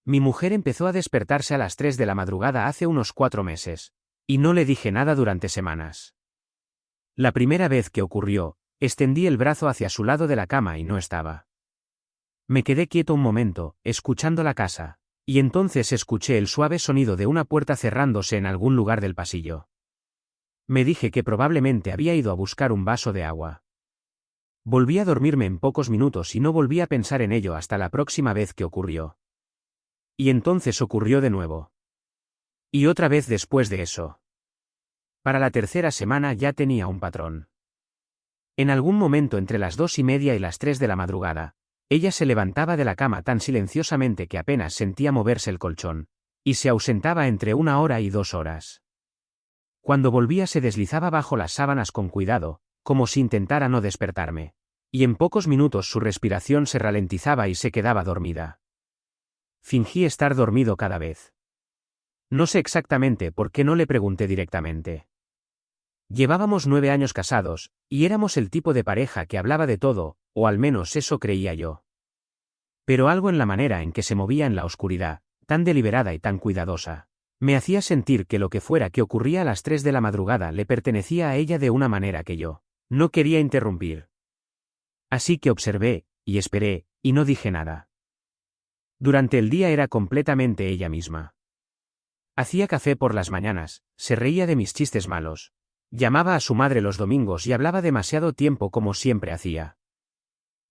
Mi mujer empezó a despertarse a las 3 de la madrugada hace unos 4 meses, y no le dije nada durante semanas. La primera vez que ocurrió, extendí el brazo hacia su lado de la cama y no estaba. Me quedé quieto un momento, escuchando la casa, y entonces escuché el suave sonido de una puerta cerrándose en algún lugar del pasillo. Me dije que probablemente había ido a buscar un vaso de agua. Volví a dormirme en pocos minutos y no volví a pensar en ello hasta la próxima vez que ocurrió. Y entonces ocurrió de nuevo. Y otra vez después de eso. Para la tercera semana ya tenía un patrón. En algún momento entre las 2:30 y las 3 de la madrugada, ella se levantaba de la cama tan silenciosamente que apenas sentía moverse el colchón, y se ausentaba entre 1 hora y 2 horas. Cuando volvía se deslizaba bajo las sábanas con cuidado, como si intentara no despertarme, y en pocos minutos su respiración se ralentizaba y se quedaba dormida. Fingí estar dormido cada vez. No sé exactamente por qué no le pregunté directamente. Llevábamos 9 años casados, y éramos el tipo de pareja que hablaba de todo, o al menos eso creía yo. Pero algo en la manera en que se movía en la oscuridad, tan deliberada y tan cuidadosa, me hacía sentir que lo que fuera que ocurría a las 3 de la madrugada le pertenecía a ella de una manera que yo no quería interrumpir. Así que observé, y esperé, y no dije nada. Durante el día era completamente ella misma. Hacía café por las mañanas, se reía de mis chistes malos. Llamaba a su madre los domingos y hablaba demasiado tiempo como siempre hacía.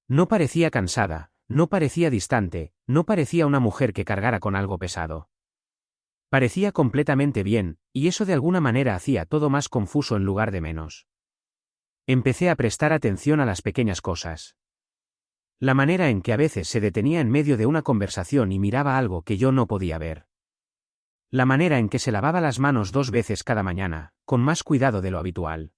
No parecía cansada, no parecía distante, no parecía una mujer que cargara con algo pesado. Parecía completamente bien, y eso de alguna manera hacía todo más confuso en lugar de menos. Empecé a prestar atención a las pequeñas cosas. La manera en que a veces se detenía en medio de una conversación y miraba algo que yo no podía ver. La manera en que se lavaba las manos 2 veces cada mañana, con más cuidado de lo habitual.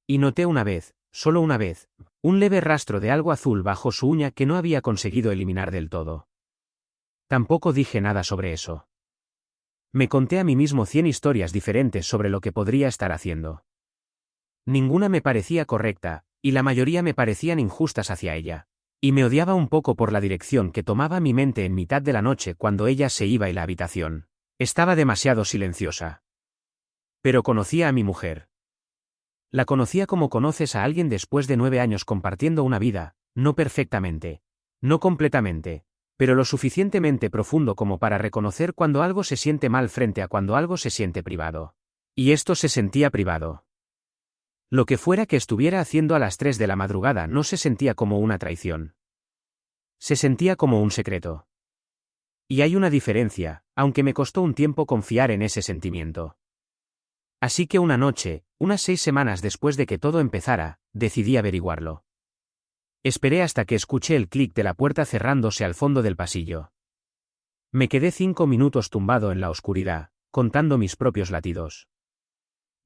Y noté una vez, solo una vez, un leve rastro de algo azul bajo su uña que no había conseguido eliminar del todo. Tampoco dije nada sobre eso. Me conté a mí mismo 100 historias diferentes sobre lo que podría estar haciendo. Ninguna me parecía correcta, y la mayoría me parecían injustas hacia ella. Y me odiaba un poco por la dirección que tomaba mi mente en mitad de la noche cuando ella se iba y la habitación estaba demasiado silenciosa. Pero conocía a mi mujer. La conocía como conoces a alguien después de 9 años compartiendo una vida, no perfectamente, no completamente, pero lo suficientemente profundo como para reconocer cuando algo se siente mal frente a cuando algo se siente privado. Y esto se sentía privado. Lo que fuera que estuviera haciendo a las 3 de la madrugada no se sentía como una traición. Se sentía como un secreto. Y hay una diferencia, aunque me costó un tiempo confiar en ese sentimiento. Así que una noche, unas 6 semanas después de que todo empezara, decidí averiguarlo. Esperé hasta que escuché el clic de la puerta cerrándose al fondo del pasillo. Me quedé 5 minutos tumbado en la oscuridad, contando mis propios latidos.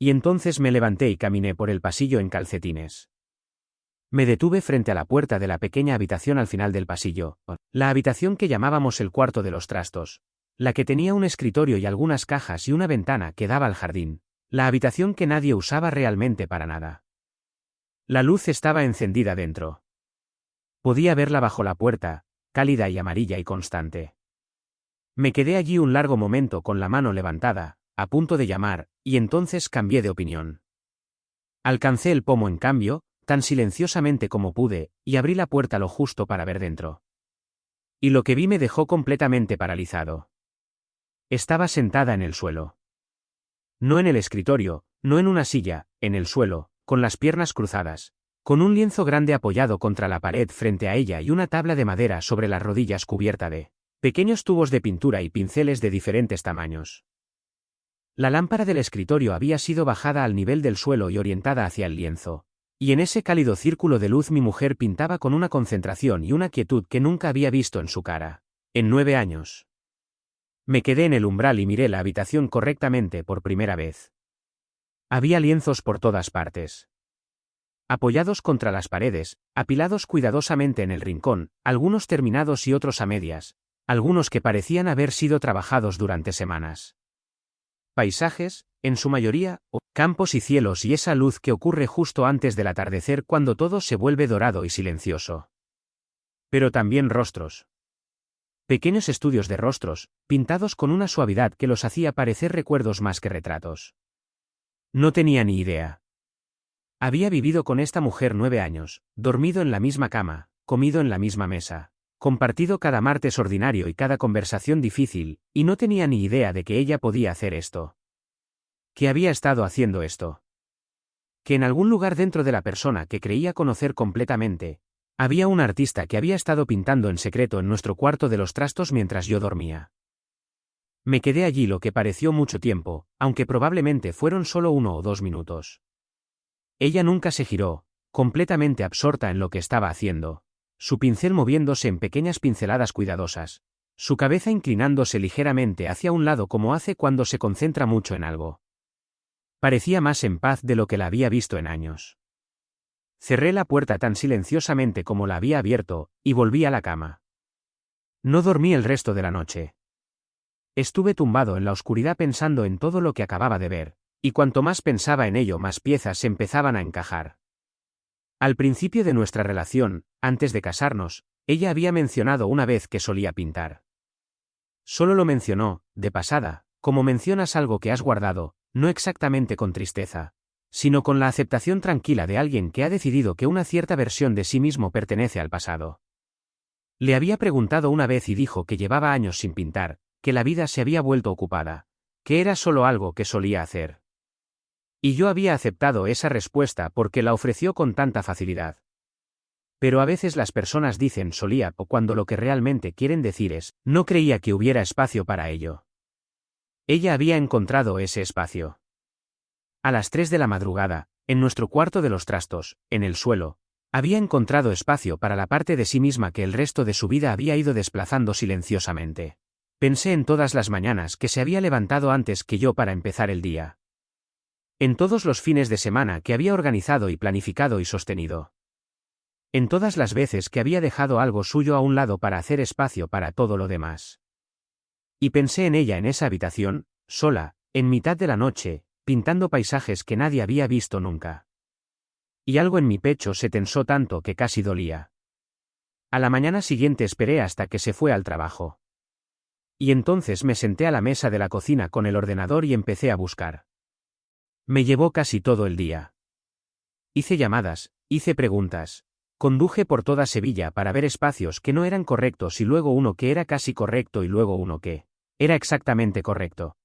Y entonces me levanté y caminé por el pasillo en calcetines. Me detuve frente a la puerta de la pequeña habitación al final del pasillo, la habitación que llamábamos el cuarto de los trastos, la que tenía un escritorio y algunas cajas y una ventana que daba al jardín, la habitación que nadie usaba realmente para nada. La luz estaba encendida dentro. Podía verla bajo la puerta, cálida y amarilla y constante. Me quedé allí un largo momento con la mano levantada, a punto de llamar, y entonces cambié de opinión. Alcancé el pomo en cambio, tan silenciosamente como pude, y abrí la puerta lo justo para ver dentro. Y lo que vi me dejó completamente paralizado. Estaba sentada en el suelo. No en el escritorio, no en una silla, en el suelo, con las piernas cruzadas, con un lienzo grande apoyado contra la pared frente a ella y una tabla de madera sobre las rodillas cubierta de pequeños tubos de pintura y pinceles de diferentes tamaños. La lámpara del escritorio había sido bajada al nivel del suelo y orientada hacia el lienzo. Y en ese cálido círculo de luz mi mujer pintaba con una concentración y una quietud que nunca había visto en su cara. En 9 años. Me quedé en el umbral y miré la habitación correctamente por primera vez. Había lienzos por todas partes. Apoyados contra las paredes, apilados cuidadosamente en el rincón, algunos terminados y otros a medias, algunos que parecían haber sido trabajados durante semanas. Paisajes, en su mayoría, campos y cielos y esa luz que ocurre justo antes del atardecer cuando todo se vuelve dorado y silencioso. Pero también rostros. Pequeños estudios de rostros, pintados con una suavidad que los hacía parecer recuerdos más que retratos. No tenía ni idea. Había vivido con esta mujer 9 años, dormido en la misma cama, comido en la misma mesa, compartido cada martes ordinario y cada conversación difícil, y no tenía ni idea de que ella podía hacer esto. Que había estado haciendo esto. Que en algún lugar dentro de la persona que creía conocer completamente, había un artista que había estado pintando en secreto en nuestro cuarto de los trastos mientras yo dormía. Me quedé allí lo que pareció mucho tiempo, aunque probablemente fueron solo 1 o 2 minutos. Ella nunca se giró, completamente absorta en lo que estaba haciendo, su pincel moviéndose en pequeñas pinceladas cuidadosas, su cabeza inclinándose ligeramente hacia un lado como hace cuando se concentra mucho en algo. Parecía más en paz de lo que la había visto en años. Cerré la puerta tan silenciosamente como la había abierto, y volví a la cama. No dormí el resto de la noche. Estuve tumbado en la oscuridad pensando en todo lo que acababa de ver, y cuanto más pensaba en ello más piezas se empezaban a encajar. Al principio de nuestra relación, antes de casarnos, ella había mencionado una vez que solía pintar. Solo lo mencionó, de pasada, como mencionas algo que has guardado, no exactamente con tristeza, sino con la aceptación tranquila de alguien que ha decidido que una cierta versión de sí mismo pertenece al pasado. Le había preguntado una vez y dijo que llevaba años sin pintar, que la vida se había vuelto ocupada, que era solo algo que solía hacer. Y yo había aceptado esa respuesta porque la ofreció con tanta facilidad. Pero a veces las personas dicen solía o cuando lo que realmente quieren decir es, no creía que hubiera espacio para ello. Ella había encontrado ese espacio. A las 3 de la madrugada, en nuestro cuarto de los trastos, en el suelo, había encontrado espacio para la parte de sí misma que el resto de su vida había ido desplazando silenciosamente. Pensé en todas las mañanas que se había levantado antes que yo para empezar el día. En todos los fines de semana que había organizado y planificado y sostenido. En todas las veces que había dejado algo suyo a un lado para hacer espacio para todo lo demás. Y pensé en ella en esa habitación, sola, en mitad de la noche, pintando paisajes que nadie había visto nunca. Y algo en mi pecho se tensó tanto que casi dolía. A la mañana siguiente esperé hasta que se fue al trabajo. Y entonces me senté a la mesa de la cocina con el ordenador y empecé a buscar. Me llevó casi todo el día. Hice llamadas, hice preguntas, conduje por toda Sevilla para ver espacios que no eran correctos y luego uno que era casi correcto y luego uno que era exactamente correcto.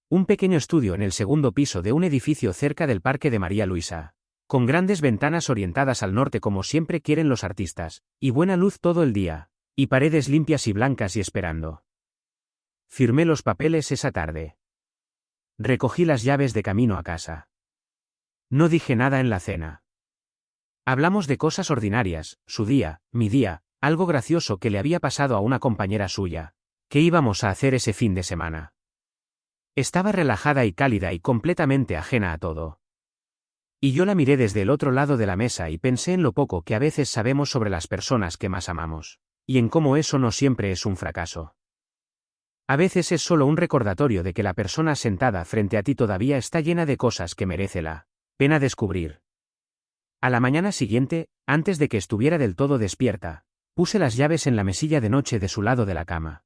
Un pequeño estudio en el segundo piso de un edificio cerca del Parque de María Luisa, con grandes ventanas orientadas al norte como siempre quieren los artistas, y buena luz todo el día, y paredes limpias y blancas y esperando. Firmé los papeles esa tarde. Recogí las llaves de camino a casa. No dije nada en la cena. Hablamos de cosas ordinarias, su día, mi día, algo gracioso que le había pasado a una compañera suya. ¿Qué íbamos a hacer ese fin de semana? Estaba relajada y cálida y completamente ajena a todo. Y yo la miré desde el otro lado de la mesa y pensé en lo poco que a veces sabemos sobre las personas que más amamos, y en cómo eso no siempre es un fracaso. A veces es solo un recordatorio de que la persona sentada frente a ti todavía está llena de cosas que merece la pena descubrir. A la mañana siguiente, antes de que estuviera del todo despierta, puse las llaves en la mesilla de noche de su lado de la cama.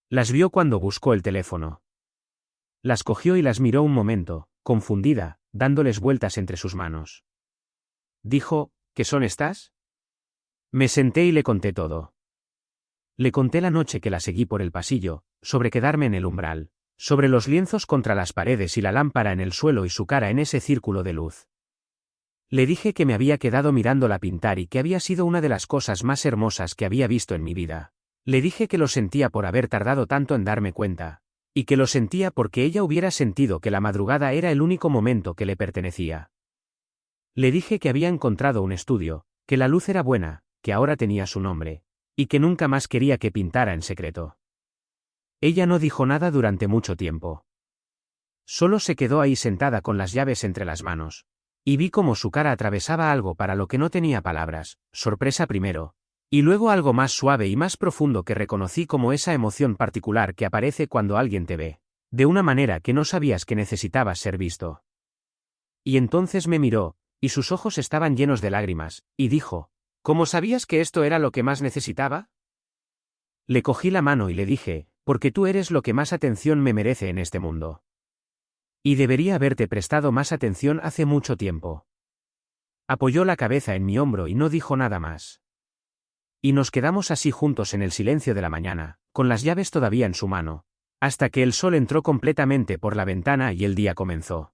Las vio cuando buscó el teléfono. Las cogió y las miró un momento, confundida, dándoles vueltas entre sus manos. Dijo, ¿qué son estas? Me senté y le conté todo. Le conté la noche que la seguí por el pasillo, sobre quedarme en el umbral, sobre los lienzos contra las paredes y la lámpara en el suelo y su cara en ese círculo de luz. Le dije que me había quedado mirándola pintar y que había sido una de las cosas más hermosas que había visto en mi vida. Le dije que lo sentía por haber tardado tanto en darme cuenta, y que lo sentía porque ella hubiera sentido que la madrugada era el único momento que le pertenecía. Le dije que había encontrado un estudio, que la luz era buena, que ahora tenía su nombre, y que nunca más quería que pintara en secreto. Ella no dijo nada durante mucho tiempo. Solo se quedó ahí sentada con las llaves entre las manos, y vi cómo su cara atravesaba algo para lo que no tenía palabras, sorpresa primero, y luego algo más suave y más profundo que reconocí como esa emoción particular que aparece cuando alguien te ve, de una manera que no sabías que necesitabas ser visto. Y entonces me miró, y sus ojos estaban llenos de lágrimas, y dijo, ¿cómo sabías que esto era lo que más necesitaba? Le cogí la mano y le dije, porque tú eres lo que más atención me merece en este mundo. Y debería haberte prestado más atención hace mucho tiempo. Apoyó la cabeza en mi hombro y no dijo nada más. Y nos quedamos así juntos en el silencio de la mañana, con las llaves todavía en su mano, hasta que el sol entró completamente por la ventana y el día comenzó.